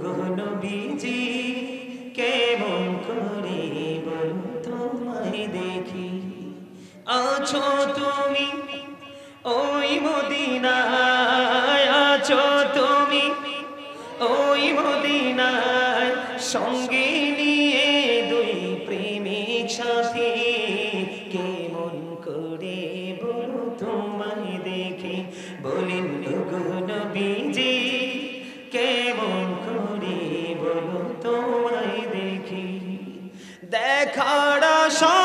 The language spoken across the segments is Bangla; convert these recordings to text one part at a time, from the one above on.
ওগো নবীজি কেমন করে বলো তোমায় দেখি আছো তুমি ওই মদিনায় আছো তুমি ওই মদিনায় সঙ্গে নিয়ে দুই প্রেমিক সাথী কেমন করে বলো তোমায় দেখি বলেন ওগো নবীজি কেমন করে বলো তোমায় দেখি দেখার আশা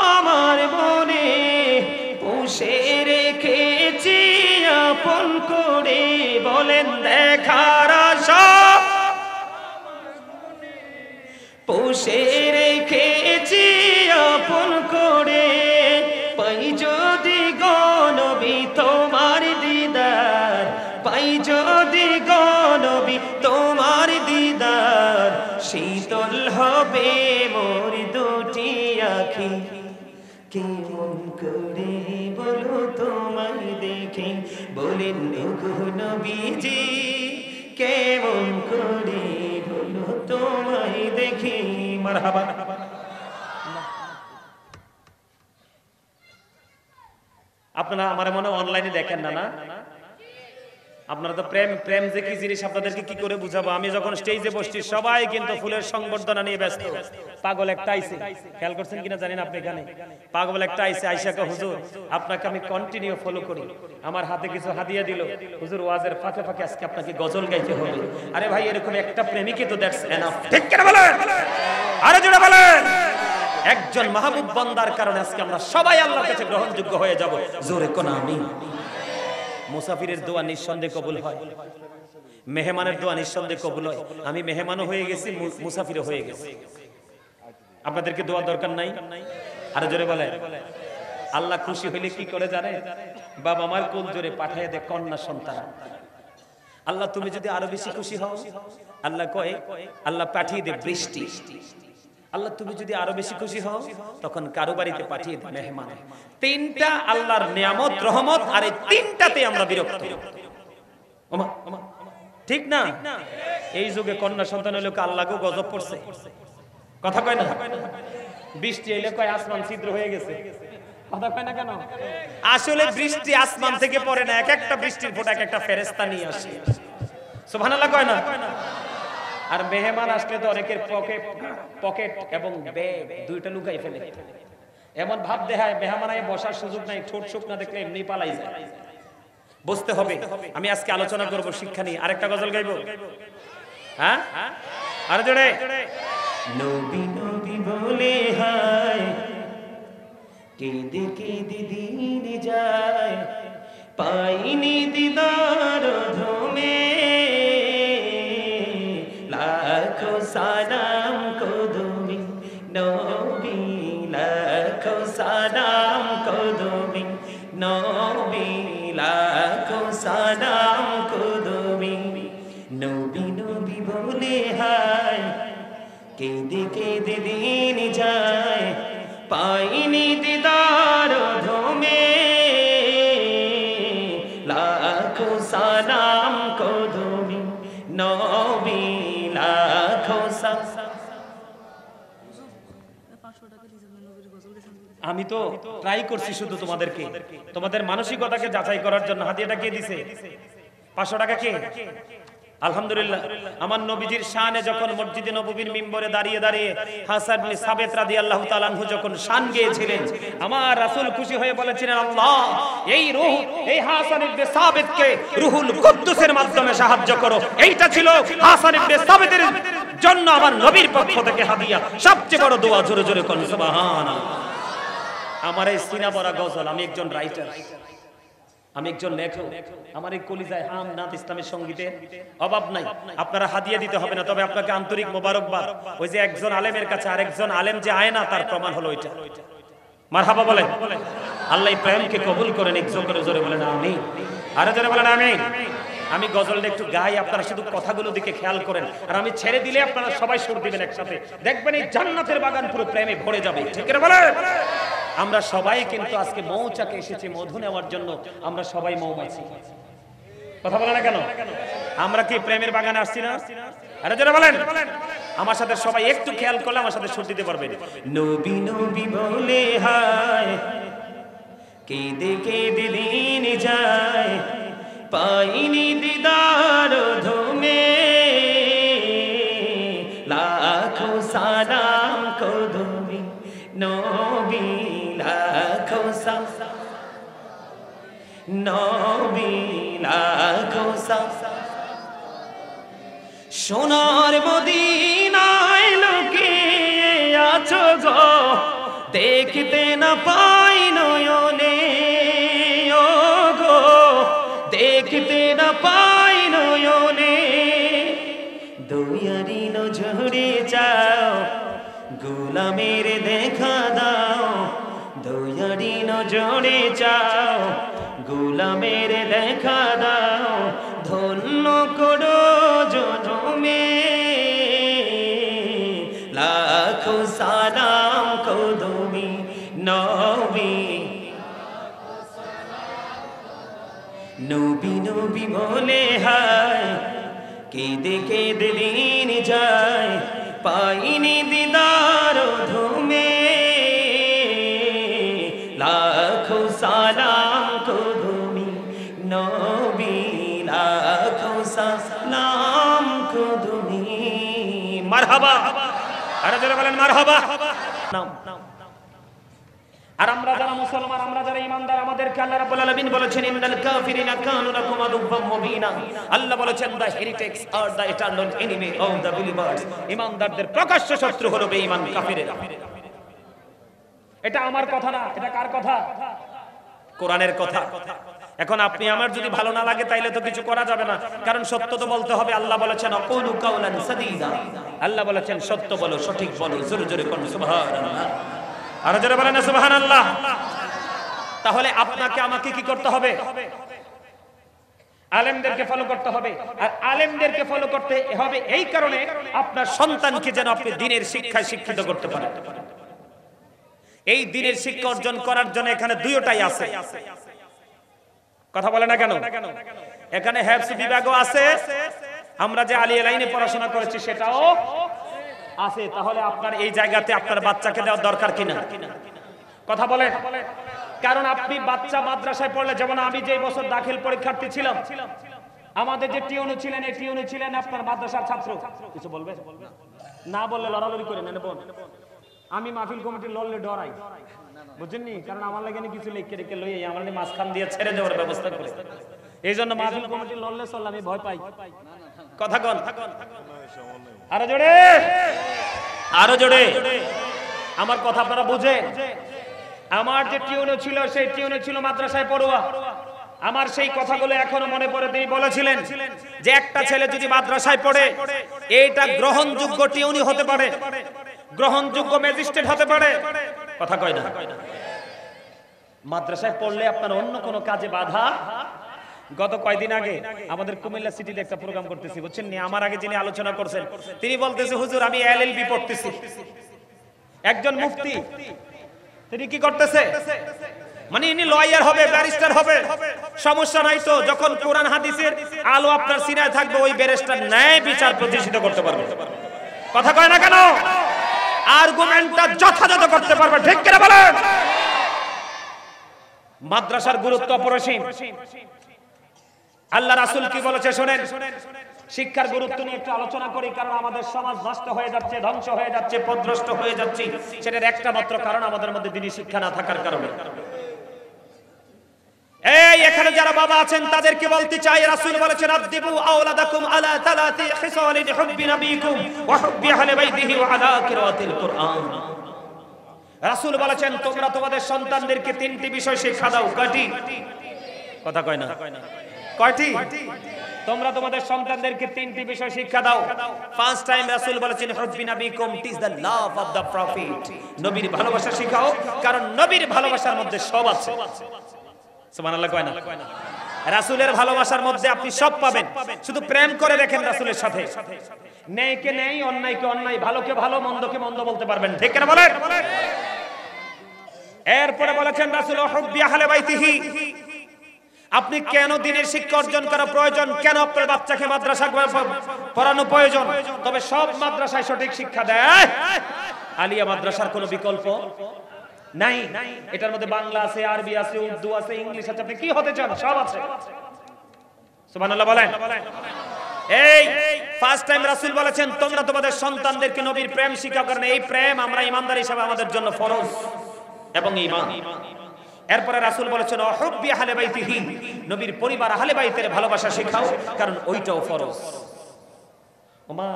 আমার মনে পুষে রেখেছি আপন করে বলেন দেখার আশা পুষে রেখেছি আপন করে পাই যদি গনবি তোমার দিদার পাই যদি গনবি তোমার দিদার শীতল হবে মোর দুটি আঁখি কেমন করে বলো তোমায় দেখি বলেন ওগো নবীজি কেমন করে বলো তোমায় দেখি মারহাবা আপনারা আমার মনে অনলাইনে দেখেন না না আপনারা তো প্রেম প্রেম যে কি জিনিস আপনাদেরকে কি করে বুঝাবো আমি যখন স্টেজে বসছি সবাই কিন্তু ফুলের সংবর্ধনা নিয়ে ব্যস্ত পাগল একটা আইছে খেয়াল করছেন কিনা জানেন আপনি এখানে পাগল একটা আইছে আয়েশা কে হুজুর আপনাকে আমি কন্টিনিউ ফলো করি আমার হাতে কিছু হাদিয়া দিল হুজুর ওয়াজের ফাঁকে ফাঁকে আজকে আপনাকে গজল গাইতে হবে আরে ভাই এরকম একটা প্রেমিকই তো দ্যাটস এনাফ ঠিক করে বলেন আরে জোরে বলেন একজন মাহবুব বান্দার কারণে আজকে আমরা সবাই আল্লাহর কাছে গ্রহণযোগ্য হয়ে যাব জোরে কোন আমিন মুসাফিরের দোয়া নিঃসন্দেহে কবুল হয় মেহমানের দোয়া নিঃসন্দেহে কবুল হয় আমি মেহমানও হয়ে গেছি মুসাফিরও হয়ে গেছি আপনাদেরকে দোয়া দরকার নাই আরে জোরে বলে আল্লাহ খুশি হইলে কি করে জানে বাবা আমার কোল জোরে পাঠিয়ে দে কন্যা সন্তান আল্লাহ তুমি যদি আরো বেশি খুশি হও আল্লাহ কয় আল্লাহ পাঠিয়ে দে বৃষ্টি আল্লাহ তুমি যদি আরো বেশি খুশি হও তখন কারো বাড়িতে পাঠিয়ে দে মেহমান তিনটা আল্লাহর নিয়ামত রহমত আর এই তিনটাতে আমরা বিরক্ত ওমা ঠিক না এই যুগে কন্যা সন্তান হলো আল্লাহকে গজব পড়ছে কথা কয় না বৃষ্টি এলে কয় আসমান ছিদ্র হয়ে গেছে কথা কয় না কেন আসলে বৃষ্টি আসমান থেকে পড়ে না এক একটা বৃষ্টির ফোঁটা এক একটা ফেরেশতা নিয়ে আসে সুবহানাল্লাহ কয় না আর মেহমান আসলে তো অনেকের পকেট এবং ব্যাগ দুইটা লুকাই ফেলে এমন ভাব দেখায় মেহমানায় বসার সুযোগ নাই ঠোঁট শুক না দেখলে এমনি পালাই যায় বুঝতে হবে আমি আজকে আলোচনা করব শিক্ষা নিয়ে আরেকটা গজল গাইবো হ্যাঁ আরে জোরে নবী নবী বলে হায় কেঁদে কেঁদে দিন যায় পাইনি দিদার ধমে লাখো সালাম কদমি নবী লাখো সালাম কদমি নবী লাখো সালাম কদমি নবী নবী বলে হায় কেঁদে কেঁদে দিন যায় পাইনি দিদার ধমে লাখো সালাম কদমি নবী লাখো আমি তো ট্রাই করছি শুধু তোমাদেরকে তোমাদের মানসিকতাকে যাচাই করার জন্য হাদিয়াটা কে দিছে 500 টাকা কে আলহামদুলিল্লাহ আমার নবীজির শানে যখন মসজিদে নববীর মিম্বরে দাঁড়িয়ে দাঁড়িয়ে হাসান ইবনে সাবিত রাদিয়াল্লাহু তাআলা আনহু যখন শান গেয়েছিলেন আমার রাসূল খুশি হয়ে বলেছিলেন আল্লাহ এই রূহ এই হাসান ইবনে সাবিতকে রূহুল কুদ্দুসের মাধ্যমে সাহায্য করো এইটা ছিল হাসান ইবনে সাবিতের জন্য আমার নবীর পক্ষ থেকে হাদিয়া সবচেয়ে বড় দোয়া জোরে জোরে কোন সুবহানাল্লাহ আমার এই সিনা ভরা গজল আমি একজন রাইটার আমি একজন লেখক আমার এই কলিজায় হামনাত ইসলামের সঙ্গীতের অভাব নাই আপনারা হাদিয়া দিতে হবে না তবে আপনাকে আন্তরিক মোবারকবাদ ওই যে একজন আলেমের কাছে আরেকজন আলেম যে আয় না তার প্রমাণ হলো এটা মারহাবা বলেন আল্লাহ প্রেমকে কবুল করেন একজন করে জোরে বলেন আমিন আরে জোরে বলেন আমিন আমি গজলটা একটু গাই আপনারা শুধু কথাগুলো দিকে খেয়াল করেন আর আমি ছেড়ে দিলে আপনারা সবাই সুর দিবেন একসাথে দেখবেন এই জান্নাতের বাগান পুরো প্রেমে ভরে যাবে ঠিক করে বলেন আমরা সবাই কিন্তু আজকে মৌচাকে এসেছি মধু নেওয়ার জন্য আমরা সবাই মৌমাছি কথা বলে না কেন আমরা কি প্রেমের বাগানে আসছি না? আরে যারা বলেন আমার সাথে সবাই একটু খেয়াল করলে আমার সাথে সুর দিতে পারবেন। নবী নবী বলে হায় কেঁদে কেঁদে দিন যায়, পাইনি দিদার ধুমে, লাখো সালাম কদমি নবী, লাখো সালাম নবী, লাখো সালাম। সোনার মদিনায় লুকিয়ে আছো গো, দেখতে না পাই নয়নে, ও গো দেখতে না পাই নয়নে, দয়ারি নজরে যাও, গোলামের দেখা দাও, দয়ারি নজরে যাও, গোলামের দেখা দাও, ধন্য করো জনমে, লাখো সালাম কদমি নবী, নবী নবী বলে হায় কেঁদে কেঁদে দিন যায়, পাইনি দিদার ধুমে, লাখো সালাম কদমি নবী, লাখো সালাম কদমি। মারহাবা, আরে যারা বলেন মারহাবা। আর আমরা যারা মুসলমান, আমরা যারা ঈমানদার, আমাদেরকে আল্লাহ রাব্বুল আলামিন বলেছেন ইন্নাল কাফিরিনা কানু লাকুম আদুওয়াম মুবিনা। আল্লাহ বলেছেন দ্য হেরিটেক্স আর the eternal enemy of the believers. ঈমানদারদের প্রকাশ্য শত্রু হলো বেঈমান কাফিরেরা। এটা আমার কথা না, এটা কার কথা? কোরআনের কথা। এখন আপনি আমার যদি ভালো না লাগে তাইলে তো কিছু করা যাবে না, কারণ সত্য তো বলতে হবে। আল্লাহ বলেছেন আকুলু কাওলান সাদীদা, আল্লাহ বলেছেন সত্য বলো, সঠিক বলো, জোরে জোরে বলো সুবহানাল্লাহ। আর যারা বলেন না সুবহানাল্লাহ। তাহলে আপনাকে আমাকে কি করতে হবে? আলেমদেরকে ফলো করতে হবে। আর আলেমদেরকে ফলো করতে হবে এই কারণে আপনার সন্তানকে যেন আপনি দ্বীনের শিক্ষায় শিক্ষিত করতে পারেন। এই দ্বীনের শিক্ষা অর্জন করার জন্য এখানে দুইটাই আছে। কথা বলে না কেন? এখানে হেফজ বিভাগও আছে, আমরা যে আলিয়া লাইনে পড়াশোনা করেছি সেটাও আছে। তাহলে আপনার এই জায়গাতে আপনার বাচ্চাকে দেওয়া দরকার কিনা? কথা বলে। কারণ আপনি বাচ্চা মাদ্রাসায় পড়লে, যেমন আমি যে বছর দাখিল পরীক্ষার্থী ছিলাম, আমাদের যে টিউনু ছিলেন, এই টিউনু ছিলেন আপনার মাদ্রাসার ছাত্র। কিছু বলবে না, বললে লড়ালড়ি করে নেন। আমি মাহফিল কমিটির লড়লে ডরাই, বুঝছেননি? কারণ আমার লাগে কিছু লিখে রেখে লই, আমার মাঝখান দিয়ে ছেড়ে দেওয়ার ব্যবস্থা করে। এই জন্য মাহফিল কমিটির লড়লে চললে আমি ভয় পাই। কথা কন, আরো জোরে, আরো জোরে আমার কথা আপনারা বুঝেন। আমার যে টিউনে ছিল, সেই টিউনে ছিল মাদ্রাসায় পড়ুয়া। আমার সেই কথাগুলো এখনো মনে পড়ে। তিনি বলেছিলেন যে একটা ছেলে যদি মাদ্রাসায় পড়ে, এইটা গ্রহণযোগ্য টিউনি হতে পারে, গ্রহণযোগ্য ম্যাজিস্ট্রেট হতে পারে। কথা কয় না? মাদ্রাসায় পড়লে আপনার অন্য কোনো কাজে বাধা। গত কয়েকদিন আগে আমাদের কুমিল্লা সিটিতে একটা প্রোগ্রাম করতেছি, বুঝছেন নি? আমার আগে যিনি আলোচনা করছেন তিনি বলতেছে, হুজুর আমি এলএলবি পড়তেছি। একজন মুফতি, তিনি কি করতেছে? মানে ইনি লয়ার হবে, ব্যারিস্টার হবে, সমস্যা নাই তো। যখন কোরআন হাদিসের আলো আপনার সিনায় থাকবে, ওই ব্যারিস্টার ন্যায় বিচার প্রতিষ্ঠিত করতে পারবে। কথা কয় না কেন? আর্গুমেন্টটা যথাযথ করতে পারবে। ঠিক কিনা বলেন? মাদ্রাসার গুরুত্ব অপরিসীম। আল্লাহ রাসূল কি বলেছে শুনেন। শিক্ষার গুরুত্ব নিয়ে একটু আলোচনা করি, কারণ আমাদের সমাজ নষ্ট হয়ে যাচ্ছে, ধ্বংস হয়ে যাচ্ছে, পথভ্রষ্ট হয়ে যাচ্ছে। সেটার একটা মাত্র কারণ আমাদের মধ্যে দ্বীনি শিক্ষা না থাকার কারণে। এই এখানে যারা বাবা আছেন তাদেরকে বলতে চাই, রাসূল বলেছেন আদিবু আওলাদাকুম আলা তালাতি খিসালিন হুব্বি নবিকুম ওয়া হুব্বি আহলি বাইতিহি ওয়া আলা কিরাতিল কুরআন। রাসূল বলেছেন তোমরা তোমাদের সন্তানদেরকে তিনটি বিষয় শিক্ষা দাও। কয়টি? কথা কয় না? কয়টি? তোমরা তোমাদের সন্তানদেরকে তিনটি বিষয় শিক্ষা দাও। ফার্স্ট টাইম রাসূল বলেছেন হুব্বি নবিকুম, teach the love of the prophet. নবীর ভালোবাসা শিখাও, কারণ নবীর ভালোবাসার মধ্যে সব আছে। সুবহানাল্লাহ কয় না? রাসূলের ভালোবাসার মধ্যে আপনি সব পাবেন। শুধু প্রেম করে দেখেন রাসূলের সাথে। ন্যায়কে ন্যায়, অন্যায়কে অন্যায়, ভালোকে ভালো, মন্দকে মন্দ বলতে পারবেন। ঠিক কিনা বলেন? এরপরে বলেছেন রাসূল হুব্বি আহলে বাইতিহি, আপনি কেন দ্বীনের শিক্ষা অর্জন করা প্রয়োজন, কেন আপনার বাচ্চাকে মাদ্রাসা পড়ানো প্রয়োজন? তবে সব মাদ্রাসায় সঠিক শিক্ষা দেয়, আলিয়া মাদ্রাসার কোনো বিকল্প নাই। এটার মধ্যে বাংলা আছে, আরবি আছে, উর্দু আছে, ইংলিশ আছে, আপনি কি হতে চান সব আছে। সুবহানাল্লাহ বলেন। এই ফার্স্ট টাইম রাসূল বলেছেন তোমরা তোমাদের সন্তানদেরকে নবীর প্রেম শিক্ষা করেন। এই প্রেম আমরা ইমানদার হিসেবে আমাদের জন্য ফরজ এবং ঈমান। এরপরে রাসূল বলেছেন অহুব্বি আহলে বাইতিহি, নবীর পরিবার আহলে বাইতের ভালোবাসা শেখাও, কারণ ওইটাও ফরজ। ওমা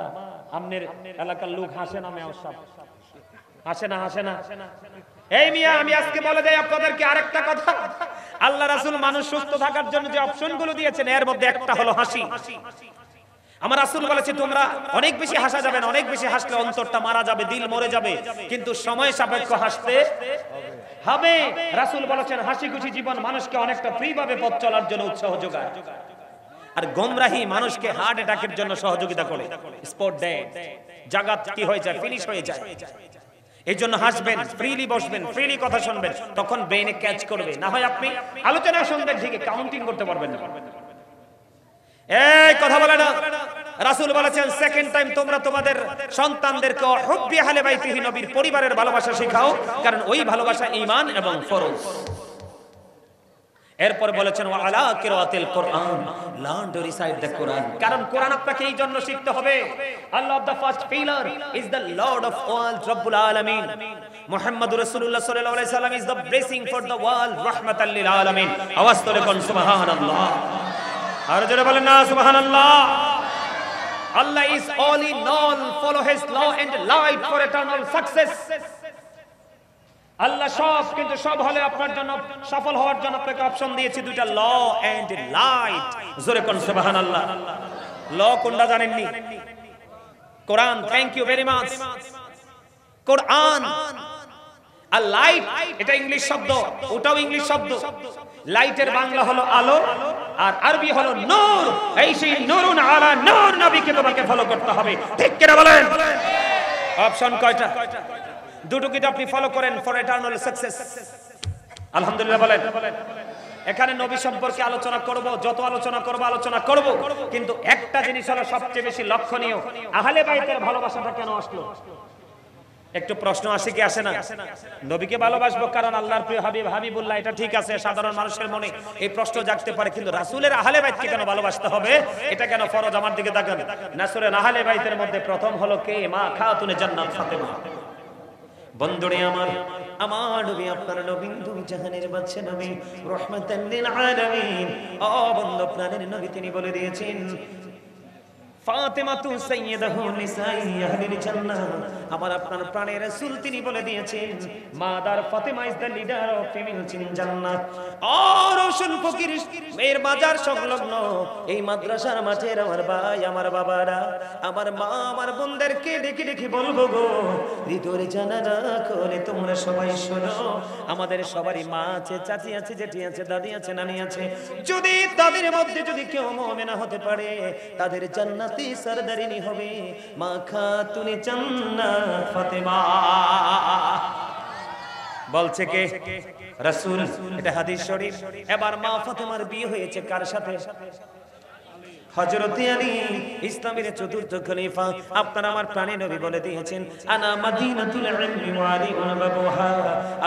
আমনের এলাকার লোক হাসে না, মেও সব হাসে না, হাসে না। এই মিয়া আমি আজকে বলে দেই আপনাদেরকে আরেকটা কথা, আল্লাহ রাসূল মানুষ সুস্থ থাকার জন্য যে অপশনগুলো দিয়েছেন এর মধ্যে একটা হলো হাসি। আমার রাসূল বলেছে তোমরা অনেক বেশি হাসা যাবে না, অনেক বেশি হাসলে অন্তরটা মারা যাবে, দিল মরে যাবে, কিন্তু সময় সাপেক্ষ হাসতে হবে। রাসূল বলেছেন হাসি খুশি জীবন মানুষকে অনেকটা ফ্রি ভাবে পথ চলার জন্য উৎসাহ যোগায়, আর গোমরাহি মানুষকে হার্ট অ্যাটাকের জন্য সহযোগিতা করে। স্পট ডেড, জাগাত কি হয়ে যায়, ফিনিশ হয়ে যায়। এই জন্য হাসবেন, ফ্রিলি বসবেন, ফ্রিলি কথা শুনবেন, তখন ব্রেইনে ক্যাচ করবে। না হয় আপনি আলোচনা শুনবেন ঠিকই, কাউন্টিং করতে পারবেন না। এই কথা বলে না, রাসূল বলেছেন সেকেন্ড টাইম তোমরা তোমাদের সন্তানদেরকে হুব্বি আহলে বাইতিহি, নবীর পরিবারের ভালোবাসা শেখাও, কারণ ওই ভালোবাসা ঈমান এবং ফরজ। এরপর বলেছেন ওয়া আলা কিরাআতিল Quran, learn to recite the Quran, কারণ কোরআন আপনাকে এই জন্য শিখতে হবে। Allah the first pillar is the lord of world রব্বুল আলামিন, মুহাম্মদুর রাসূলুল্লাহ সাল্লাল্লাহু আলাইহি সাল্লাম is the blessing for the world রাহমাতাল লিল আলামিন। আওয়াজ তোলে কোন সুবহানাল্লাহ, আর জোরে বলেন না সুবহানাল্লাহ। Allah is all in all, follow his law and light for eternal success. আল্লাহ সব, কিন্তু সব হলে আপনার জন্য সফল হওয়ার জন্য আপনাকে অপশন দিয়েছে দুইটা, ল এন্ড লাইট। জোরে কোন সুবহানাল্লাহ। ল কোনটা জানেননি? Quran. Thank you very much. Quran. আর লাইট এটা ইংলিশ শব্দ, ওটাও ইংলিশ শব্দ। লাইটের বাংলা হলো আলো আর আরবি হলো নূর। এই সেই নূরুন আলা নূর নবীকে তোমাকে ফলো করতে হবে, ঠিক কি না বলেন? অপশন কয়টা? দুটো কি আপনি ফলো করেন ফর ইটারনাল সাকসেস। আলহামদুলিল্লাহ বলেন। এখানে নবী সম্পর্কে আলোচনা করব, যত আলোচনা করব, কিন্তু একটা জিনিস হলো সবচেয়ে বেশি লক্ষণীয়, আহলে বাইতের ভালোবাসাটা কেন আসলো? একটু প্রশ্ন আসে কি আসে না? নবীকে ভালোবাসবো কারণ আল্লাহর প্রিয় হাবিব হাবিবুল্লাহ, এটা ঠিক আছে, সাধারণ মানুষের মনে এই প্রশ্ন জাগতে পারে, কিন্তু রাসূলের আহলে বাইতকে কেন ভালোবাসতে হবে? এটা কেন ফরজ? আমার দিকে তাকান। রাসূলের আহলে বাইতের মধ্যে প্রথম হলো কে? মা খাতুনে জান্নাত ফাতেমা। বন্ধুরে আমার, আমার নবী আপনার নবী, দুই জাহানের বাদশা নবী, রাহমাতাল লিল আলামিন। ও বন্ধু, প্রাণের নবী তিনি বলে দিয়েছেন ফাতেমাতু সাইয়্যিদাতু নিসাই আহলিল জান্নাহ। আমার আপনার প্রাণের রাসূল তিনি বলে দিয়েছেন mother Fatema is the leader of female in জান্নাহ। আর রওশন ফকির এর বাজার সংলগ্ন এই মাদ্রাসার মাঠের আমার ভাই, আমার বাবারা, আমার মা, আমার বোনদেরকে ডেকে ডেকে বলবো গো, হৃদয়ে জানালা করে তোমরা সবাই শোনো, আমাদের সবারই মা আছে, চাচি আছে, জেঠি আছে, দাদি আছে, নানি আছে। যদি তাদের মধ্যে যদি কেউ মুমিনা হতে পারে, তাদের জান্নাত সরদারিনী হবে মা খাতুনে জান্নাত ফাতেমা। বলছে কে? রাসূল। এটা হাদিস শরীফ। এবার মা ফাতেমার বিয়ে হয়েছে কার সাথে? হযরত আলী, ইসলামের চতুর্থ খলিফা। আপনার আমার প্রাণের নবী বলে দিয়েছেন আনা মাদিনাতুল ইলমি ওয়া আলিউন বাবুহা।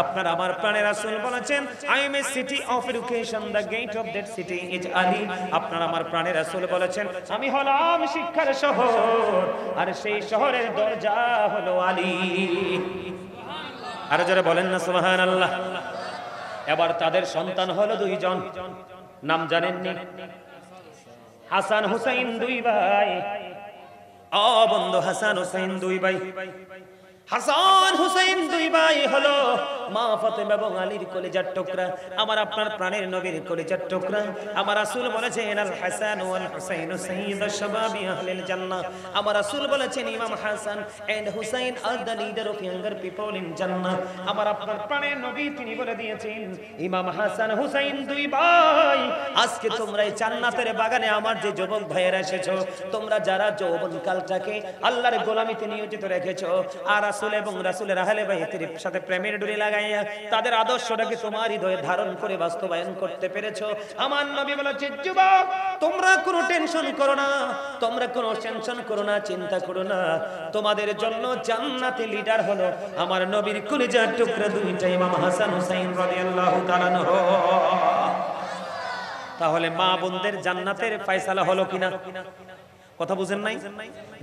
আপনার আমার প্রাণের রাসূল বলেছেন I am a city of education, the gate of that city is Ali. আপনার আমার প্রাণের রাসূল বলেছেন আমি হলাম শিক্ষার শহর, আর সেই শহরের দরজা হলো আলী। আর যারা বলেন না সুবহানাল্লাহ। এবার তাদের সন্তান হলো দুইজন, নাম জানেননি? হাসান হুসাইন, দুই ভাই। ও বন্ধু, হাসান হুসাইন দুই ভাই। হাসান হুসাইন দুই ভাই হলো মা ফাতেমা এবং আলীর কলিজার টুকরা, আমার আপনার প্রাণের নবীর কলিজার টুকরা। আমার রাসূল বলেছেন আল হাসান ওয়াল হুসাইন সাইয়্যিদুশ শাবাবি আহলিল জান্নাহ। আমার রাসূল বলেছেন ইমাম Hasan and Husain are the leader of younger people in জান্নাহ। আমার আপনার প্রাণের নবী তিনি বলে দিয়েছেন ইমাম হাসান হুসাইন দুই ভাই, আজকে তোমরা এই জান্নাতের বাগানে আমার যে যুবক ভাইয়েরা এসেছো, তোমরা যারা যৌবন কালটাকে আল্লাহর গোলামিতে নিয়োজিত রেখেছো, আর রাসূল এবং রাসূলের আহলে বাইতের সাথে প্রেমের ডোরি লাগাই লাগাইয়া তাদের আদর্শটাকে তোমার হৃদয়ে ধারণ করে বাস্তবায়ন করতে পেরেছো। আমার নবী বলেছেন, যুবক তোমরা কোনো টেনশন করো না, তোমরা কোনো টেনশন করো না, চিন্তা করো না, তোমাদের জন্য জান্নাতে লিডার হলো আমার নবীর কলিজার টুকরা দুইটা ইমাম হাসান হুসাইন রাদিয়াল্লাহু তাআলা আনহু। তাহলে মা বোনদের জান্নাতের ফয়সালা হলো কিনা? কথা বুঝেন নাই?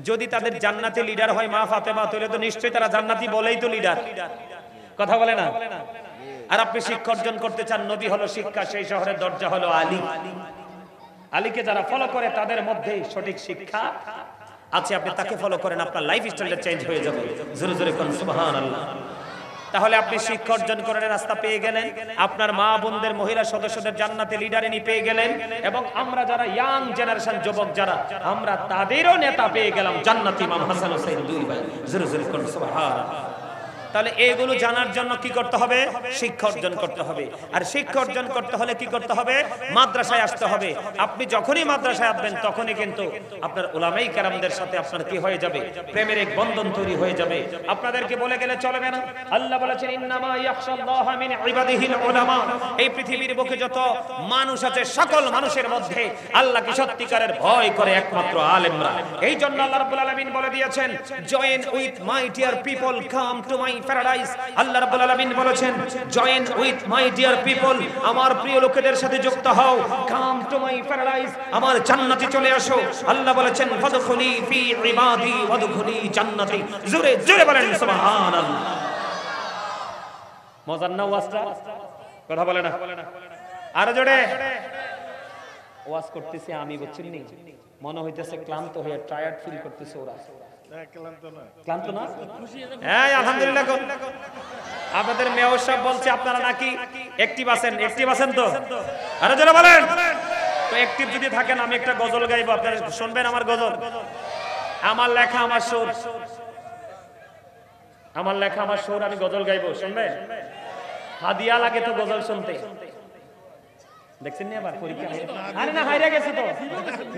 যদি তাদের জান্নাতে লিডার হয় মা ফাতেমা, তাহলে তো নিশ্চয়ই তারা জান্নাতি বলেই তো লিডার। কথা বলে না? আর আপনি শিক্ষা অর্জন করতে চান, নবী হলো শিক্ষা, সেই শহরের দরজা হলো আলী। আলীকে যারা ফলো করে তাদের মধ্যে সঠিক শিক্ষা আছে, আপনি তাকে ফলো করেন, আপনার লাইফ স্টাইলটা চেঞ্জ হয়ে যাবে। জোরে জোরে কোন সুবহানাল্লাহ। তাহলে আপনি শিক্ষা অর্জন করার রাস্তা পেয়ে গেলেন, আপনার মা বোনদের মহিলা সদস্যদের জান্নাতে লিডারিনি পেয়ে গেলেন, এবং আমরা যারা ইয়াং জেনারেশন যুবক যারা, আমরা তাদেরও নেতা পেয়ে গেলাম জান্নাতি ইমাম হাসান হুসাইন দুই ভাই। জোরে জোরে কোন সুবহানাল্লাহ। তাহলে এইগুলো জানার জন্য কি করতে হবে? শিক্ষা অর্জন করতে হবে। আর শিক্ষা অর্জন করতে হলে কি করতে হবে? মাদ্রাসায় আসতে হবে। আপনি যখনই মাদ্রাসায় আসবেন তখনই কিন্তু আপনার উলামায়ে কেরামদের সাথে আপনার কি হয়ে যাবে? প্রেমের এক বন্ধন তৈরি হয়ে যাবে। আপনাদেরকে বলে গেলে চলবে না। আল্লাহ বলেছেন, ইন্নামা ইয়াখশাল্লাহা মিন ইবাদিহিল উলামা। এই পৃথিবীর বুকে যত মানুষ আছে, সকল মানুষের মধ্যে আল্লাহকে সত্যিকারের ভয় করে একমাত্র আলেমরা। এই জন্য আল্লাহ রাব্বুল আলামিন বলে দিয়েছেন, join with my dear people, come to my paradise. আল্লাহ রাব্বুল আলামিন বলেছেন, join with my dear people, আমার প্রিয় লোকেদের সাথে যুক্ত হও, কাম টু মাই প্যারাডাইস, আমার জান্নাতে চলে আসো। আল্লাহ বলেছেন, ফাদখুলি ফি ইবাদি ওয়াদখুলি জান্নাতি। জোরে জোরে বলেন সুবহানাল্লাহ। মজার না ওয়াজটা? কথা বলে না? আর জোরে ওয়াজ করতেছি আমি, বুঝছেন নি? মনে হইতেছে ক্লান্ত হয়ে টায়ার্ড ফিল করতেছে ওরা। ক্লান্ত না? হ্যাঁ আলহামদুলিল্লাহ। আপনাদের মেয়র সাহেব বলছে আপনারা নাকি অ্যাক্টিভ আছেন। অ্যাক্টিভ আছেন তো? আরে যারা বলেন তো, অ্যাক্টিভ যদি থাকেন আমি একটা গজল গাইবো, আপনারা শুনবেন আমার গজল। আমার লেখা আমার সুর, আমার লেখা আমার সুর, আমি গজল গাইবো, শুনবেন? হাদিয়া লাগে তো গজল শুনতে। দেখছেন না আবার পরীক্ষা? আরে না, হাইরা গেছে তো।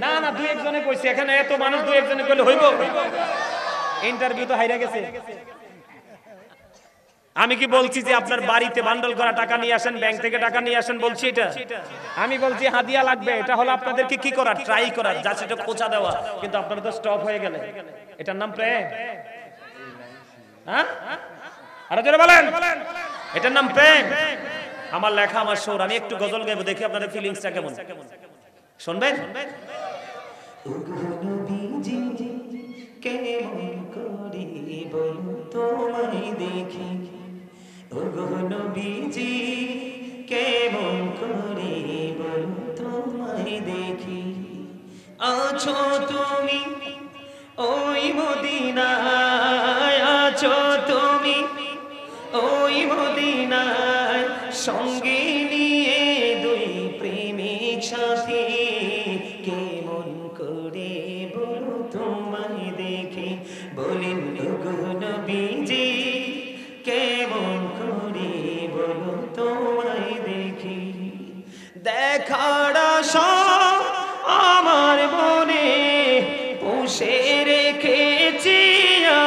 না না, দুই একজনে কইছে, এখানে এত মানুষ দুই একজনে কইলে হইব? ইন্টারভিউ তো হাইরা গেছে। আমি কি বলছি যে আপনার বাড়িতে বান্ডল করা টাকা নিয়ে আসেন, ব্যাংক থেকে টাকা নিয়ে আসেন বলছি এটা? আমি বলছি হাদিয়া লাগবে, এটা হলো আপনাদেরকে কি করা? ট্রাই করা, যা সেটা খোঁচা দেওয়া। কিন্তু আপনারা তো স্টপ হয়ে গেলেন। এটার নাম প্রেম? হ্যাঁ আরে যারা বলেন এটার নাম প্রেম? আমার লেখা আমার সুর, আমি একটু গজল গাইবো, দেখি আপনাদের ফিলিংসটা কেমন। শুনবেন? কেমন করে বলো তোমায় দেখি, ওগো নবীজি কেমন করে বলো তোমায় দেখি, আছো তুমি ওই মদিনায়, আছো তুমি ওই মদিনায়, সঙ্গে নিয়ে দুই প্রেমিক সাথী, কেমন করে বলো তোমায় দেখি, বলেন ওগো নবীজি কেমন করে বলো তোমায় দেখি, দেখার আশা আমার মনে পুষে রেখেছি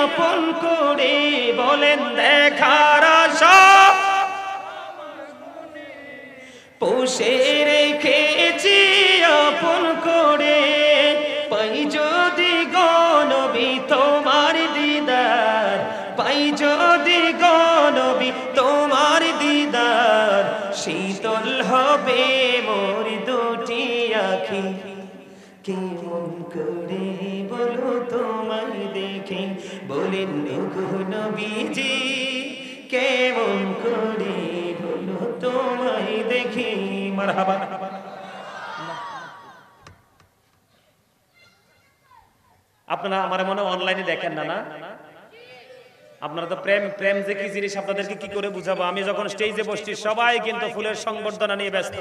আপন করে, বলেন দেখার আশা পুষে রেখেছি আপন করে, পাই যদি গো নবী তোমার দিদার, পাই যদি গো নবী তোমার দিদার, শীতল হবে মোর দুটি আঁখি, কেমন করে বলো তোমায় দেখি, বলেন ওগো নবীজি কেমন করে বলো তোমায় দেখি। মারহাবা। আপনারা আমার মনে অনলাইনে দেখেন না? না আপনারা তো প্রেম যে কি জিনিস আপনাদেরকে কি করে বুঝাবো? আমি যখন স্টেজে বসছি সবাই কিন্তু ফুলের সংবর্ধনা নিয়ে ব্যস্ত।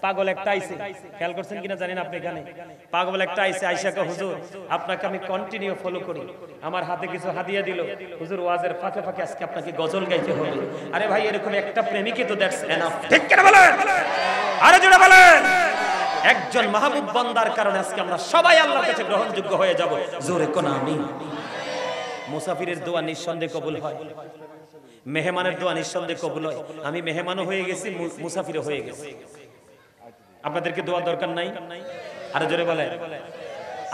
পাগল একটা আইছে, খেয়াল করছেন কিনা জানি না আপনি, এখানে পাগল একটা আইছে, আইসাকে হুজুর আপনাকে আমি কন্টিনিউ ফলো করি, আমার হাতে কিছু হাদিয়া দিল, হুজুর ওয়াজের ফাঁকে ফাঁকে আজকে আপনাকে গজল গাইতে হবে। আরে ভাই এরকম একটা প্রেমিকই তো দ্যাটস এনাফ, ঠিক কিনা বলেন? আরে জোরে বলেন। একজন মাহবুব বান্দার কারণে আজকে আমরা সবাই আল্লাহর কাছে গ্রহণযোগ্য হয়ে যাব। জোরে কোন আমিন। মুসাফিরের দোয়া নিঃসন্দেহে কবুল হয়, মেহমানের দোয়া নিঃসন্দেহে কবুল হয়। আমি মেহমানও হয়ে গেছি, মুসাফিরও হয়ে গেছি। আপনাদেরকে দোয়া দরকার নাই? আরো জোরে বলে।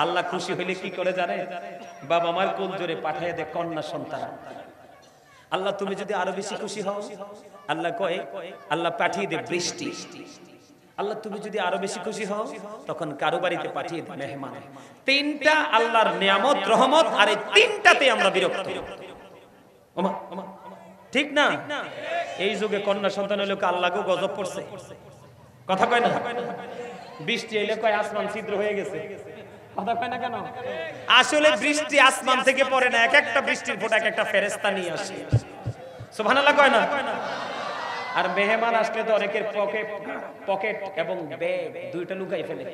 আল্লাহ খুশি হইলে কি করে জানে? বাবা মার কোল জোরে পাঠিয়ে দে কন্যা সন্তান। আল্লাহ তুমি যদি আরো বেশি খুশি হও, আল্লাহ কয়, আল্লাহ পাঠিয়ে দে বৃষ্টি। আল্লাহ তুমি যদি আরো বেশি খুশি হও, তখন কারো বাড়িতে পাঠিয়ে দে মেহমান। তিনটা আল্লাহর নিয়ামত রহমত, আর এই তিনটাতে আমরা বিরক্ত। ওমা ঠিক না? এই যুগে কন্যা সন্তান হইলে আল্লাহকে গজব পড়ছে, কথা কয় না? বৃষ্টি এলে কয় আসমান ছিদ্র হয়ে গেছে, কথা কয় না কেন? আসলে বৃষ্টি আসমান থেকে পড়ে না, এক একটা বৃষ্টির ফোঁটা এক একটা ফেরেশতা নিয়ে আসে। সুবহানাল্লাহ কয় না? আর মেহমান আসলে তো অনেকের পকেট এবং ব্যাগ দুইটা লুকাই ফেলে,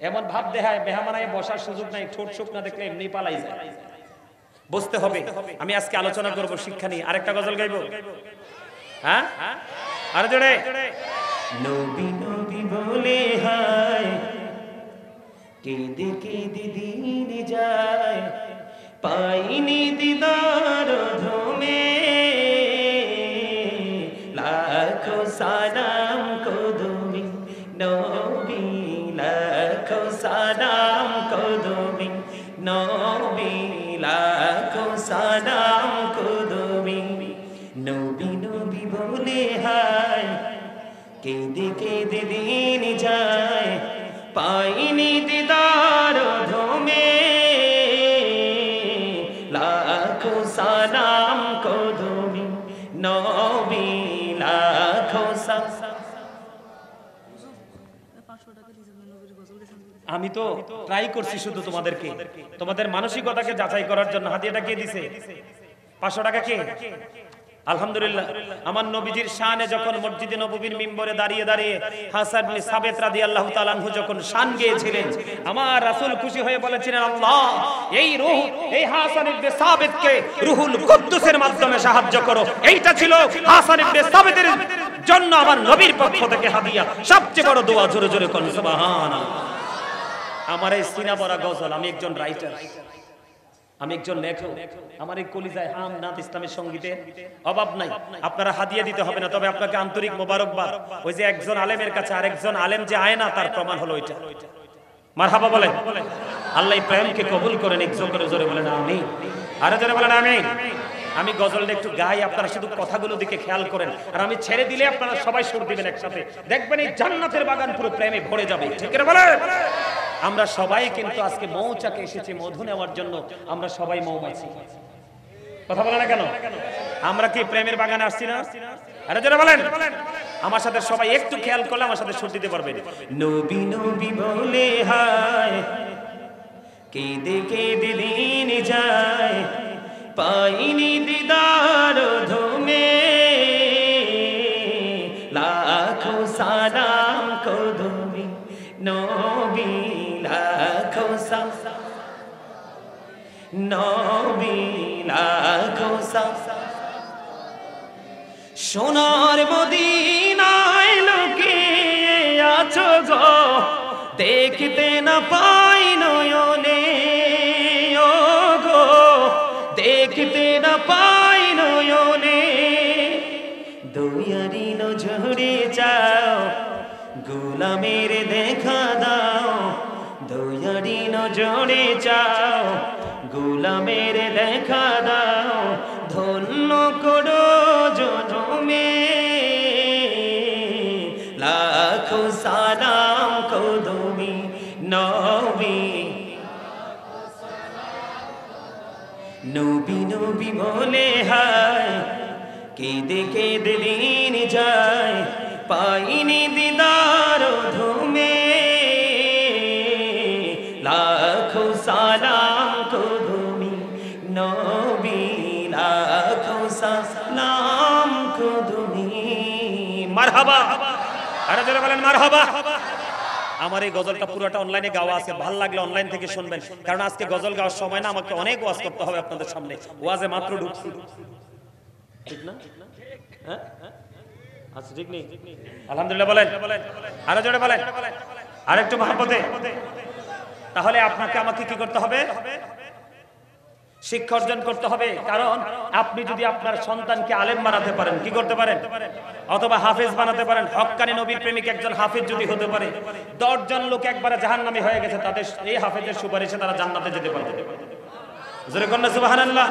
এমন ভাব দেখায় মেহমান আয় বসার সুযোগ নাই, ঠোঁট শুক না দেখলে এমনি পালাই যায়। বুঝতে হবে। আমি আজকে আলোচনা করব শিক্ষা নিয়ে। আরেকটা গজল গাইবো, হ্যাঁ আর জোরে। নবী নবী বলে হায়, কেঁদে কেঁদে দিন যায়, পাইনি দিদার ধমে, লাখো সালাম কদমি নবী, লাখো সালাম কদমি নবী, লাখো সালাম কদমি। নবী নবী বলে হায়, কেঁদে কেঁদে দিন যায়, পাইনি দিদার ধমে, লাখো সালাম কদমি নবী, লাখো সালাম। আমি তো ট্রাই করছি শুধু তোমাদেরকে, তোমাদের মানসিকতাকে যাচাই করার জন্য। হাদিয়াটা কে দিছে? 500 টাকা কে? আলহামদুলিল্লাহ। আমার নবীজির শানে যখন মসজিদে নববীর মিম্বরে দাঁড়িয়ে দাঁড়িয়ে হাসান ইবনে সাবিত রাদিয়াল্লাহু তাআলা আনহু যখন শান গেয়েছিলেন, আমার রাসূল খুশি হয়ে বলেছিলেন, আল্লাহ এই রূহ, এই হাসান ইবনে সাবিতকে রূহুল কুদ্দুসের মাধ্যমে সাহায্য করো। এইটা ছিল হাসান ইবনে সাবিতের জন্য আমার নবীর পক্ষ থেকে হাদিয়া। সবচেয়ে বড় দোয়া, জোরে জোরে কোন সুবহানাল্লাহ। আমার এই সিনা বড় গজল, আমি একজন রাইটার, আমি একজন লেখক। আমার এই কলিজায় হামনাত ইসলামের সঙ্গীতের অভাব নাই। আপনারা হাদিয়া দিতে হবে না, তবে আপনাকে আন্তরিক মোবারকবাদ। ওই যে একজন আলেমের কাছে আরেকজন আলেম যে আয় না, তার প্রমাণ হলো এটা। মারহাবা বলেন। আল্লাহ এই প্রেমকে কবুল করেন। একজন করে জোরে বলেন আমিন। আরে জোরে বলেন আমিন। আমি গজলটা একটু গাই, আপনারা শুধু কথাগুলো দিকে খেয়াল করেন, আর আমি ছেড়ে দিলে আপনারা সবাই সুর দিবেন একসাথে। দেখবেন এই জান্নাতের বাগান পুরো প্রেমে ভরে যাবে। ঠিক করে বলেন। আমরা সবাই কিন্তু আজকে মৌচাকে এসেছি মধু নেওয়ার জন্য। আমরা সবাই মৌমাছি, কথা বলে না কেন? আমরা কি প্রেমের বাগানে আসছি না? আরে যারা বলেন, আমার সাথে সবাই একটু খেয়াল করলে আমার সাথে সুর দিতে পারবেন। নবী নবী বলে হায়, কেঁদে কেঁদে দিন যায়, পাইনি দিদার ধমে, লাখো সালাম কদমি নবী, লাখো সালাম নবী, লাখো সালাম। সোনার মদিনায় লুকিয়ে আছো গো, দেখতে না পাই নয়নে, ও গো দেখতে না পাই নয়নে, দয়ারি নজরে যাও, গোলামের দেখা দাও, দয়ারি নজরে যাও, গোলামের দেখা দাও, ধন্য করো জনমে, লাখো সালাম কদমি নবী, নবী নবী বলে হায়, কেঁদে কেঁদে দিন যায়, পাইনি দিদার ধমে, লাখো সালাম কদমি নবী, লাখো সালাম কদমি। মারহাবা। আরে যারা বলেন মারহাবা। আমার এই গজলটা পুরোটা অনলাইনে গাওয়া আছে, ভালো লাগলে অনলাইন থেকে শুনবেন, কারণ আজকে গজল গাওয়ার সময় না আমাকে অনেক ওয়াজ করতে হবে আপনাদের সামনে। ওয়াজে মাত্র ঢুকছি, ঠিক না? হ্যাঁ আচ্ছা, ঠিক নেই? আলহামদুলিল্লাহ বলেন, আরো জোরে বলেন, আরেকটু মহব্বতে। তাহলে আপনাকে আমাকে কি করতে হবে? শিক্ষা অর্জন করতে হবে, কারণ আপনি যদি আপনার সন্তানকে আলেম বানাতে পারেন, কি করতে পারেন, অথবা হাফেজ বানাতে পারেন, হক্কানি নবীর প্রেমিক একজন হাফেজ যদি হতে পারে, 10 জন লোক একবারে জাহান্নামী হয়ে গেছে, তাদের এই হাফেজের সুপারিশে তারা জান্নাতে যেতে পারবে। জোরে কন্না সুবহানাল্লাহ।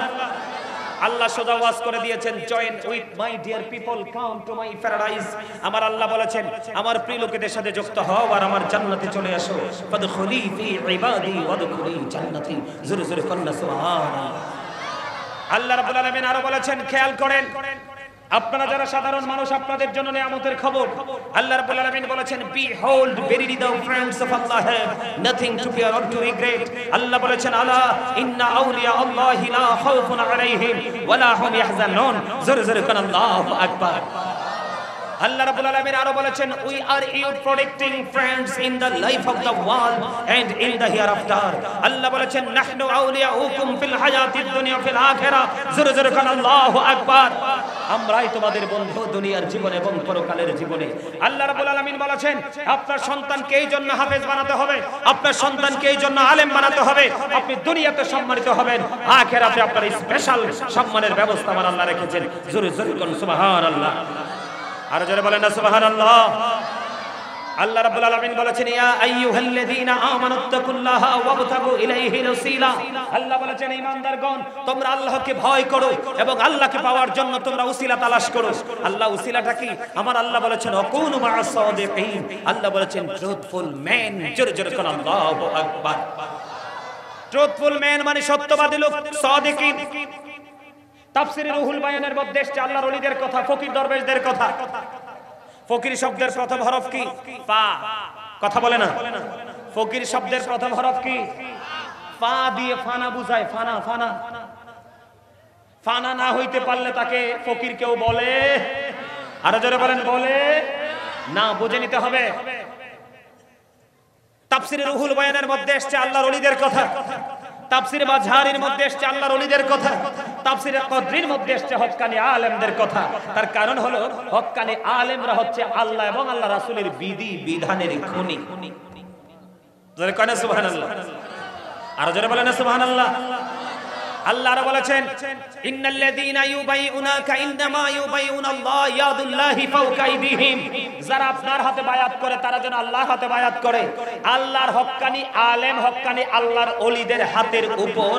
আল্লাহ সোজা ওয়াজ করে দিয়েছেন, join with my dear people, come to my paradise. আমার আল্লাহ বলেছেন, আমার প্রিয় লোকেদের সাথে যুক্ত হও আর আমার জান্নাতে চলে আসো। ফাদখুলি ফি ইবাদি ওয়াদখুলি জান্নাতি। জোরে জোরে কন্না সুবহানাল্লাহ। আল্লাহ রাব্বুল আলামিন আরো বলেছেন, খেয়াল করেন, আপনারা যারা সাধারণ মানুষ, আপনাদের জন্য নিয়ামতের খবর। আল্লাহ রাব্বুল আলামিন বলেছেন, behold verily the friends of Allah have nothing to fear or to regret। আল্লাহ বলেছেন, আলা ইন্না আউলিয়া আল্লাহি লা খাউফুন আলাইহিম ওয়া লা হুম ইয়াহজানুন। জোরে জোরে কোন আল্লাহু আকবার। আল্লাহ রাব্বুল আলামিন আরো বলেছেন, we are your protecting friends in the life of the world and in the hereafter। আল্লাহ বলেছেন, নাহনু আউলিয়াউকুম ফিল হায়াতিদ দুনিয়া ফিল আখিরাহ। জোরে জোরে কোন আল্লাহু আকবার। আমরাই তোমাদের বন্ধু দুনিয়ার জীবনে এবং পরকালের জীবনে। আল্লাহ রাব্বুল আলামিন বলেছেন, আপনার সন্তানকে এই জন্য হাফেজ বানাতে হবে, আপনার সন্তানকে এই জন্য আলেম বানাতে হবে, আপনি দুনিয়াতে সম্মানিত হবেন, আখিরাতে আপনার স্পেশাল সম্মানের ব্যবস্থা আমার আল্লাহ রেখেছেন। জোরে জোরে কোন সুবহানাল্লাহ। আর জোরে বলেন না সুবহানাল্লাহ। আল্লাহ রাব্বুল আলামিন বলেছেন, ইয়া আইয়ুহাল্লাযীনা আমানুত্তাকুল্লাহা ওয়াবতাগু ইলাইহিল ওসিলা। আল্লাহ বলেছেন, ঈমানদারগণ, তোমরা আল্লাহকে ভয় করো এবং আল্লাহকে পাওয়ার জন্য তোমরা উসিলা তালাশ করো। আল্লাহ উসিলাটা কি? আমার আল্লাহ বলেছেন, ওয়াকুনু মা'আস সাদিকিন। আল্লাহ বলেছেন, ট্রুথফুল ম্যান। জোরে জোরে কোন আল্লাহু আকবার। ট্রুথফুল ম্যান মানে সত্যবাদী লোক, সাদিকিন। তাফসীরে রুহুল বায়ানের মধ্যে এসেছে আল্লাহর ওলিদের কথা, ফকির দরবেশদের কথা। ফকির শব্দের প্রথম হরফ কি? ফা। কথা বলে না। ফকির শব্দের প্রথম হরফ কি? ফা দিয়ে ফানা বুঝায়। ফানা ফানা ফানা না হইতে পারলে তাকে ফকির কেউ বলে? আরো জোরে বলেন, বলে না। বুঝে নিতে হবে। তাফসীরে রুহুল বায়ানের মধ্যে এসেছে আল্লাহর ওলিদের কথা, তাফসীরে মাঝহারির মধ্যে এসেছে আল্লাহর ওলিদের কথা, তাফসীরে কদরির মধ্যে এসেছে হক্কানি আলেমদের কথা। তার কারণ হলো, হক্কানি আলেমরা হচ্ছে আল্লাহ এবং আল্লাহ রাসূলের বিধি বিধানের খনি। জোরে কয় না সুবহানাল্লাহ। আর জোরে বলেন না সুবহানাল্লাহ। আল্লাহ আরো বলেছেন, ইন্নাল্লাযীনা ইউবাইউনাকা ইন্নামা ইউবাইউনাল্লাহ ইয়াদুল্লাহি ফাওকা আইদিহিম। যারা আপনার হাতে বায়াত করে তারা যেন আল্লাহর হাতে বায়াত করে। আল্লাহর হক্কানি আলেম, হক্কানি আল্লাহর ওলিদের হাতের উপর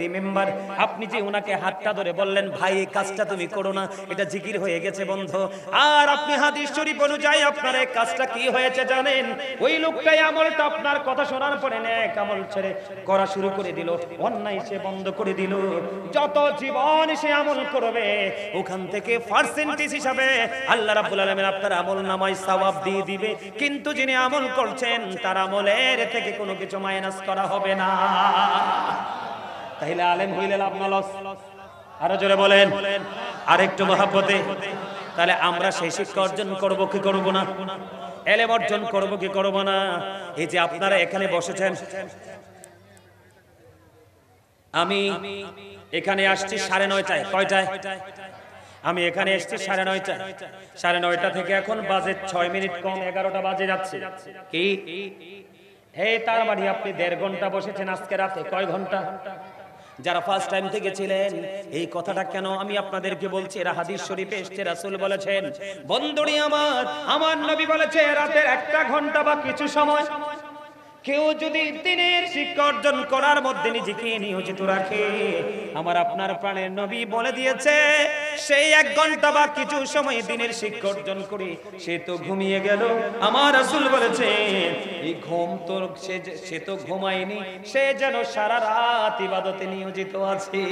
রিমেম্বার, আপনি যে উনাকে হাতটা ধরে বললেন ভাই এই কাজটা তুমি করো না, এটা জিকির হয়ে গেছে বন্ধু। আর আপনি হাদিস শরীফ অনুযায়ী আপনার এই কাজটা কি হয়েছে জানেন? ওই লোকটাই আমলটা আপনার কথা শোনার পরে নেক আমল ছেড়ে করা শুরু করে দিল, অন্যায় সে বন্ধ করে দিল। যত জীবন সে আমল করবে ওখান থেকে পার্সেন্টেজ হিসাবে আল্লাহ রাব্বুল আলামিন আপনার আমল নামায় সওয়াব দিয়ে দিবে, কিন্তু যিনি আমল করছেন তার আমলের থেকে কোনো কিছু মাইনাস করা হবে না। তাহলে আলেম হইলে লাভ না লস? আরো জোরে বলেন, আরেকটু মহব্বতে। তাহলে আমরা সেই শিক্ষা অর্জন করব কি করব না? এলেম অর্জন করব কি করব না? এই যে আপনারা এখানে বসেছেন, আমি এখানে আসছি 9:30টায়। কয়টায়? আমি এখানে এসেছি 9:30টায়। 9:30 থেকে এখন বাজে 6 মিনিট কম 11টা বাজে যাচ্ছে। কি এই তার মানে আপনি 1.5 ঘন্টা বসেছেন আজকে রাতে। কয় ঘন্টা? যারা ফার্স্ট টাইম থেকে ছিলেন, এই কথাটা কেন আমি আপনাদেরকে বলছি? এরা হাদিস শরীফে এসেছে, রাসূল বলেছেন, বন্ধুরি আমার নবী বলেছে রাতের 1টা ঘন্টা বা কিছু সময় কেউ যদি দিনের শিক্ষা অর্জন করার মধ্যে নিজেকে নিয়োজিত রাখে, আমার আপনার প্রাণের নবী বলে দিয়েছে সেই 1 ঘন্টা বা কিছু সময় দিনের শিক্ষা অর্জন করে সে তো ঘুমিয়ে গেল। আমার রাসূল বলেছে এই ঘুম তো সে তো ঘুমায়নি, সে যেন সারা রাত ইবাদতে নিয়োজিত আছে।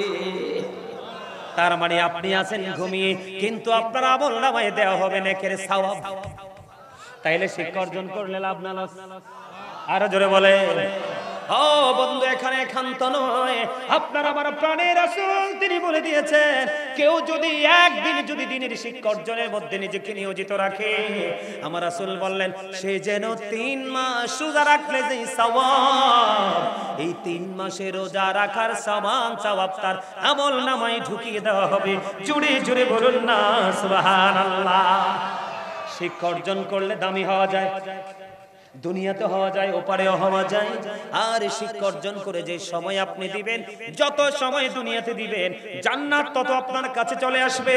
তার মানে আপনি আছেন ঘুমিয়ে, কিন্তু আপনার আমল নামায় দেওয়া হবে নেকের সওয়াব। তাইলে শিক্ষা অর্জন করলে লাভ না লস? আরো জোরে বলে। ও বন্ধু, এখানে ক্ষান্ত নয়, আপনার আমার প্রাণের রাসূল তিনি বলে দিয়েছেন কেউ যদি একদিন যদি দিনের শিক্ষা অর্জনের মধ্যে নিজেকে নিয়োজিত রাখে, আমার রাসূল বললেন সে যেন 3 মাস রোজা রাখলে যে সওয়াব, এই 3 মাসে রোজা রাখার সমান সওয়াব তার আমল নামায় ঢুকিয়ে দেওয়া হবে। জোরে জোরে বলুন না সুবহানাল্লাহ। শিক্ষা অর্জন করলে দামি হওয়া যায়, দুনিয়াতে হওয়া যায়, ওপারেও হওয়া যায়। আর শিক্ষা অর্জন করে যে সময় আপনি দিবেন, যত সময় দুনিয়াতে দিবেন, জান্নাত তত আপনার কাছে চলে আসবে।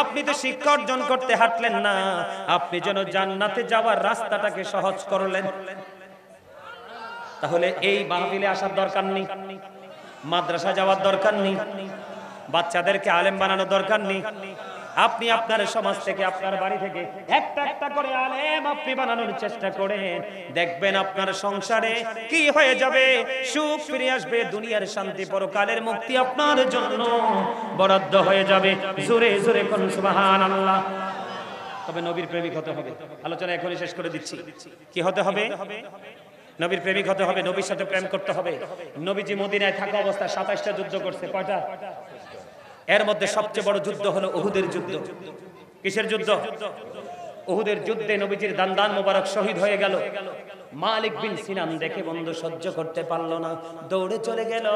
আপনি তো শিক্ষা অর্জন করতে হাঁটলেন না, আপনি যেন জান্নাতে যাওয়ার রাস্তাটাকে সহজ করলেন। তাহলে এই মাহফিলে আসার দরকার নেই, মাদ্রাসা যাওয়ার দরকার নেই, বাচ্চাদেরকে আলেম বানানোর দরকার নেই। আপনি আপনার সমাজ থেকে, আপনার বাড়ি থেকে একটা একটা করে আলেম আপনি বানানোর চেষ্টা করেন, দেখবেন আপনার সংসারে কি হয়ে যাবে, সুখ ফিরে আসবে, দুনিয়ার শান্তি, পরকালের মুক্তি আপনার জন্য বরাদ্দ হয়ে যাবে। জোরে জোরে কোন সুবহানাল্লাহ। তবে নবীর প্রেমিক হতে হবে। আলোচনা এখনই শেষ করে দিচ্ছি। কি হতে হবে? নবীর প্রেমিক হতে হবে, নবীর সাথে প্রেম করতে হবে। নবীজি মদিনায় থাকা অবস্থায় 27টা যুদ্ধ করছে। কয়টা? এর মধ্যে সবচেয়ে বড় যুদ্ধ হলো উহুদের যুদ্ধ। কিসের যুদ্ধ? উহুদের যুদ্ধে নবীজির দান্দান মোবারক শহীদ হয়ে গেল। মালিক বিন সিনান দেখে বন্ধু সহ্য করতে পারলো না, দৌড়ে চলে গেল,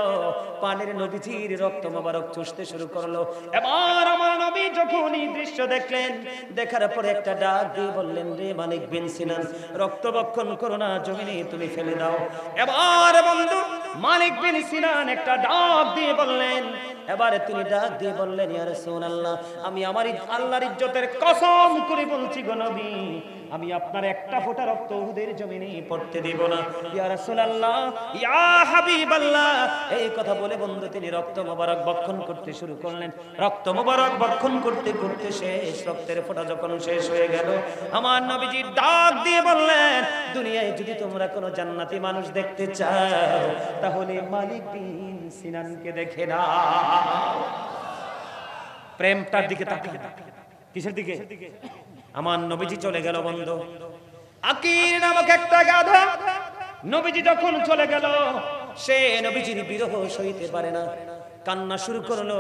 পানের নবীজির রক্ত মোবারক চুষতে শুরু করলো। এবার আমার নবী যখন এই দৃশ্য দেখলেন, দেখার পরে একটা ডাক দিয়ে বললেন, রে মালিক বিন সিনান, রক্ত বক্ষণ করো না, জমিনে তুমি ফেলে দাও। এবার বন্ধু মালিক বিন সিনান একটা ডাক দিয়ে বললেন, এবারে তিনি ডাক দিয়ে বললেন, ইয়া রাসূলুল্লাহ, আমি আমার আল্লাহর ইজ্জতের কসম করে বলছি গো নবী, আমি আপনার একটা ফোঁটা রক্ত উহুদের জমিনে পড়তে দেব না। ইয়া রাসূলুল্লাহ, ইয়া হাবিবাল্লাহ, এই কথা বলে বন্ধু তিনি রক্ত মোবারক বক্ষণ করতে শুরু করলেন। রক্ত মোবারক বক্ষণ করতে করতে শেষ, রক্তের ফোঁটা যখন শেষ হয়ে গেল, আমার নবীজি ডাক দিয়ে বললেন, দুনিয়ায় যদি তোমরা কোনো জান্নাতি মানুষ দেখতে চাও, তাহলে মালিক বিন সিনানকে দেখে নাও। প্রেমটার দিকে তাকান। কিসের দিকে? আমার নবীজি চলে গেল বন্ধু। আকির নামক একটা গাধা নবীজি যখন চলে গেল, সে নবীজির বিরহ সইতে পারে না, কান্না শুরু করলো।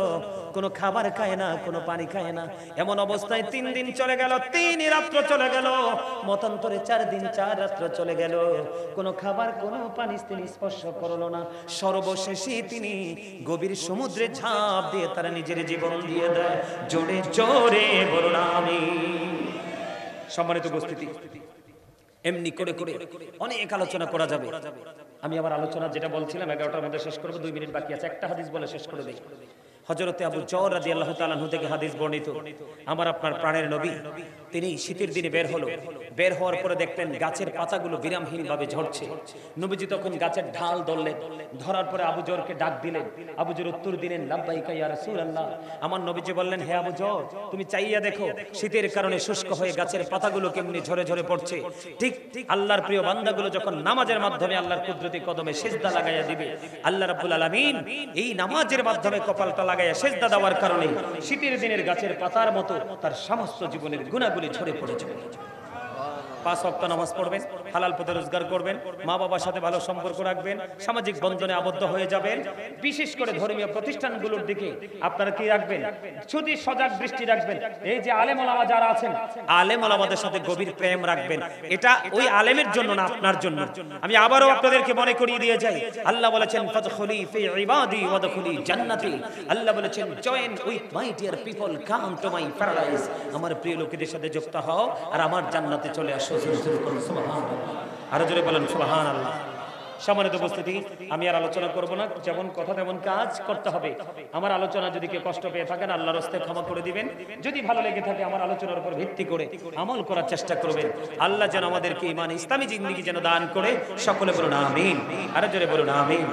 কোনো খাবার খায় না, কোনো পানি খায় না। এমন অবস্থায় 3 দিন চলে গেল, 3 রাত্র চলে গেল, মতান্তরে 4 দিন 4 রাত্র চলে গেল। কোনো খাবার, কোনো পানি তিনি স্পর্শ করলো না। সর্বশেষে তিনি গভীর সমুদ্রে ঝাঁপ দিয়ে তার নিজের জীবন দিয়ে দেয়। জোরে জোরে বলুন আমিন। সম্মানিত উপস্থিতি, এমনি করে করে অনেক আলোচনা করা যাবে। আমি আমার আলোচনা যেটা বলছিলাম 11টার মধ্যে শেষ করব, 2 মিনিট বাকি আছে। একটা হাদিস বলে শেষ করে দেই। হযরতে আবু যর রাদিয়াল্লাহু তাআলা আনহু থেকে হাদিস বর্ণিত, আমার আপনার প্রাণের নবী তিনি শীতের দিনে বের হলো। বের হওয়ার পরে দেখলেন গাছের পাতাগুলো বিরামহীনভাবে ঝরছে। নবীজি তখন গাছের ঢাল ধরলেন, ধরার পরে আবু যরকে ডাক দিলেন। আবু যর উত্তর দিলেন, লাব্বাইকা ইয়া রাসূলুল্লাহ। আমার নবীজি বললেন, হে আবু যর, তুমি চাইয়া দেখো শীতের কারণে শুষ্ক হয়ে গাছের পাতাগুলো কেমনি ঝরে ঝরে পড়ছে। ঠিক আল্লাহর প্রিয় বান্দাগুলো যখন নামাজের মাধ্যমে আল্লাহর কুদরতি কদমে সিজদা লাগাইয়া দিবে, আল্লাহ রাব্বুল আলামিন এই নামাজের মাধ্যমে কপালটা লাগাইয়া সিজদা দেওয়ার কারণে শীতের দিনের গাছের পাতার মতো তার সমস্ত জীবনের গুনাহগুলি ঝরে পড়ে যাবে। 5 ওয়াক্ত নামাজ পড়বেন, হালাল পথে রোজগার করবেন, মা বাবার সাথে ভালো সম্পর্ক রাখবেন, সামাজিক বন্ধনে আবদ্ধ হয়ে যাবেন। বিশেষ করে ধর্মীয় প্রতিষ্ঠানগুলোর দিকে আপনারা কি রাখবেন? শুধু সজাগ দৃষ্টি রাখবেন। এই যে আলেম ওলামা যারা আছেন, আলেম ওলামাদের সাথে গভীর প্রেম রাখবেন। এটা ওই আলেমের জন্য না, আপনার জন্য। আমি আবারও আপনাদেরকে মনে করিয়ে দিয়ে যাই, আল্লাহ বলেছেন ফাদখুলি ফি ইবাদি ওয়াদখুলি জান্নাতি। আল্লাহ বলেছেন join with my dear people, come to my paradise. আমার প্রিয় লোকেদের সাথে যুক্ত হও আর আমার জান্নাতে চলে আসো। আরো জোরে বলেন সুবহানাল্লাহ। সম্মানিত উপস্থিতি, আমি আর আলোচনা করব না, যেমন কথা তেমন কাজ করতে হবে। আমার আলোচনা যদি কেউ কষ্ট পেয়ে থাকেন আল্লাহর রাস্তায় ক্ষমা করে দিবেন। যদি ভালো লেগে থাকে আমার আলোচনার উপর ভিত্তি করে আমল করার চেষ্টা করবেন। আল্লাহ যেন আমাদেরকে ঈমান ইসলামী জিন্দেগি যেন দান করে। সকলে বলুন আমিন। আরো জোরে বলুন আমিন।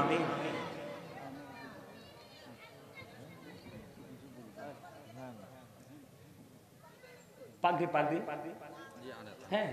পাগড়ি পাগড়ি, হ্যাঁ।